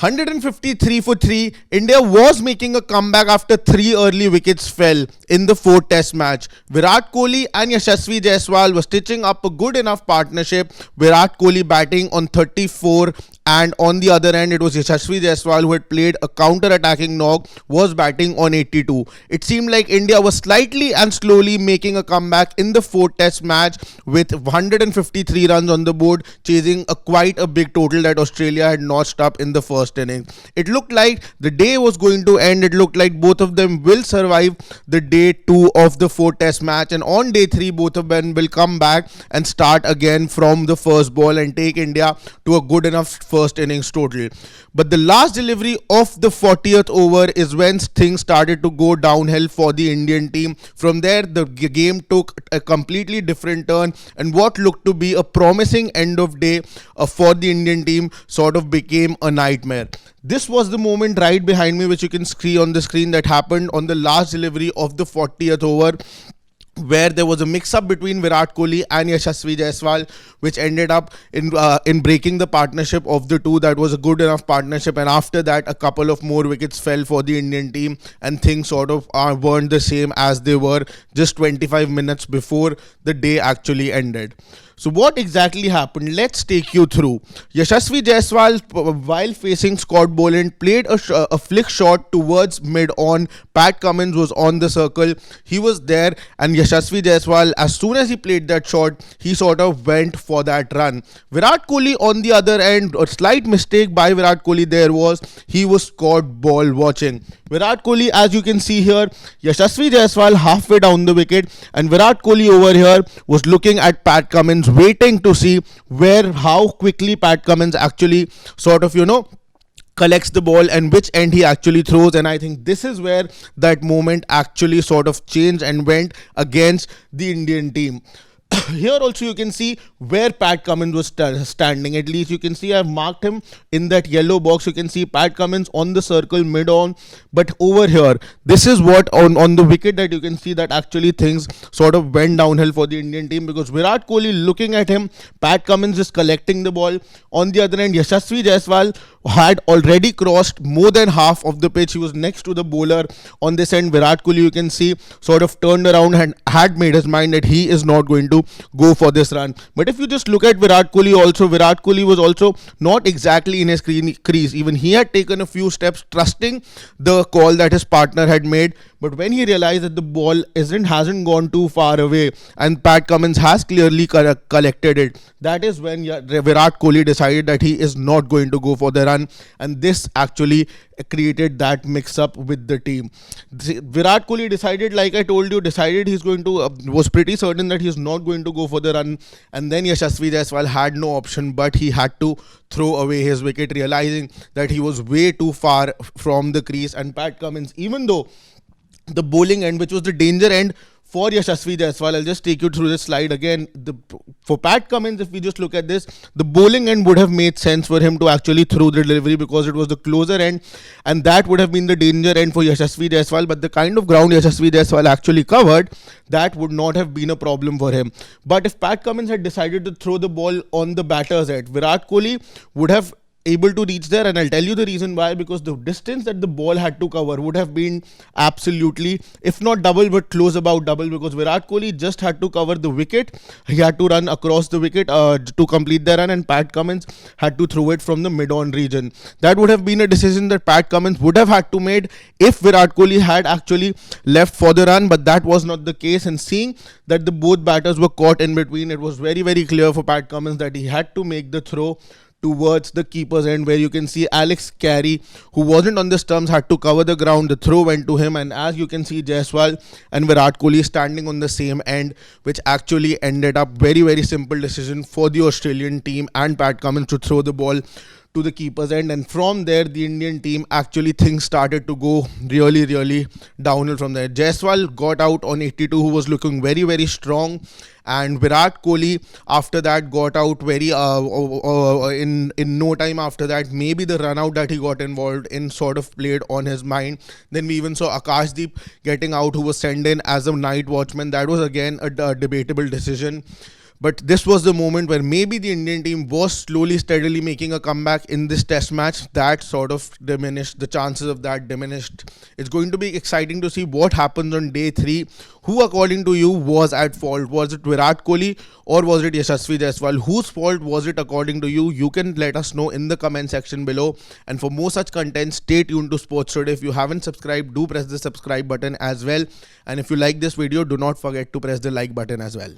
153 for 3, India was making a comeback after 3 early wickets fell in the 4th test match. Virat Kohli and Yashasvi Jaiswal were stitching up a good enough partnership. Virat Kohli batting on 34, and on the other end it was Yashasvi Jaiswal who had played a counter-attacking knock, was batting on 82. It seemed like India was slightly and slowly making a comeback in the 4th test match with 153 runs on the board, chasing quite a big total that Australia had notched up in the first inning. It looked like the day was going to end. It looked like both of them will survive the day 2 of the 4th test match, and on day 3 both of them will come back and start again from the first ball and take India to a good enough first innings total. But the last delivery of the 40th over is when things started to go downhill for the Indian team. From there the game took a completely different turn, and what looked to be a promising end of day for the Indian team sort of became a nightmare. This was the moment right behind me, which you can see on the screen, that happened on the last delivery of the 40th over, where there was a mix-up between Virat Kohli and Yashasvi Jaiswal, which ended up in breaking the partnership of the two. That was a good enough partnership, and after that a couple of more wickets fell for the Indian team, and things sort of weren't the same as they were just 25 minutes before the day actually ended. So what exactly happened? Let's take you through. Yashasvi Jaiswal, while facing Scott Boland, played a flick shot towards mid-on. Pat Cummins was on the circle. He was there, and Yashasvi Jaiswal, as soon as he played that shot, he sort of went for that run. Virat Kohli, on the other end, a slight mistake by Virat Kohli there was he was caught ball watching. Virat Kohli, as you can see here, Yashasvi Jaiswal halfway down the wicket, and Virat Kohli over here was looking at Pat Cummins, waiting to see how quickly Pat Cummins actually sort of, collects the ball and which end he actually throws. And I think this is where that moment actually sort of changed and went against the Indian team. Here also you can see where Pat Cummins was standing. At least you can see I've marked him in that yellow box. You can see Pat Cummins on the circle mid-on. But over here, this is what on the wicket that you can see that actually things sort of went downhill for the Indian team, because Virat Kohli looking at him, Pat Cummins is collecting the ball. On the other end, Yashasvi Jaiswal had already crossed more than half of the pitch. He was next to the bowler. On this end, Virat Kohli, you can see, sort of turned around and had made his mind that he is not going to go for this run. But if you just look at Virat Kohli also, Virat Kohli was also not exactly in his crease. Even he had taken a few steps trusting the call that his partner had made. But when he realized that the ball hasn't gone too far away and Pat Cummins has clearly collected it, that is when Virat Kohli decided that he is not going to go for the run, and this actually created that mix-up with the team. Virat Kohli decided, like I told you, was pretty certain that he's not going to go for the run, and then Yashasvi Jaiswal had no option, but he had to throw away his wicket, realizing that he was way too far from the crease. And Pat Cummins, even though the bowling end, which was the danger end for Yashasvi Jaiswal, I'll just take you through this slide again. For Pat Cummins, if we just look at this, the bowling end would have made sense for him to actually throw the delivery, because it was the closer end, and that would have been the danger end for Yashasvi Jaiswal. But the kind of ground Yashasvi Jaiswal actually covered, that would not have been a problem for him. But if Pat Cummins had decided to throw the ball on the batter's end, Virat Kohli would have able to reach there, and I'll tell you the reason why. Because the distance that the ball had to cover would have been absolutely, if not double, but close about double, because Virat Kohli just had to cover the wicket. He had to run across the wicket to complete the run, and Pat Cummins had to throw it from the mid-on region. That would have been a decision that Pat Cummins would have had to made if Virat Kohli had actually left for the run, but that was not the case. And seeing that the both batters were caught in between, it was very, very clear for Pat Cummins that he had to make the throw towards the keeper's end, where you can see Alex Carey, who wasn't on the stumps, had to cover the ground. The throw went to him, and as you can see, Jaiswal and Virat Kohli standing on the same end, which actually ended up very, very simple decision for the Australian team and Pat Cummins to throw the ball to the keeper's end. And from there, the Indian team, actually things started to go really, really downhill from there. Jaiswal got out on 82, who was looking very, very strong, and Virat Kohli after that got out very in no time after that. Maybe the run out that he got involved in sort of played on his mind. Then we even saw Akashdeep getting out, who was sent in as a night watchman. That was again a debatable decision. But this was the moment where maybe the Indian team was slowly, steadily making a comeback in this test match. That sort of diminished. The chances of that diminished. It's going to be exciting to see what happens on day 3. Who, according to you, was at fault? Was it Virat Kohli or was it Yashasvi Jaiswal? Whose fault was it according to you? You can let us know in the comment section below. And for more such content, stay tuned to Sports Today. If you haven't subscribed, do press the subscribe button as well. And if you like this video, do not forget to press the like button as well.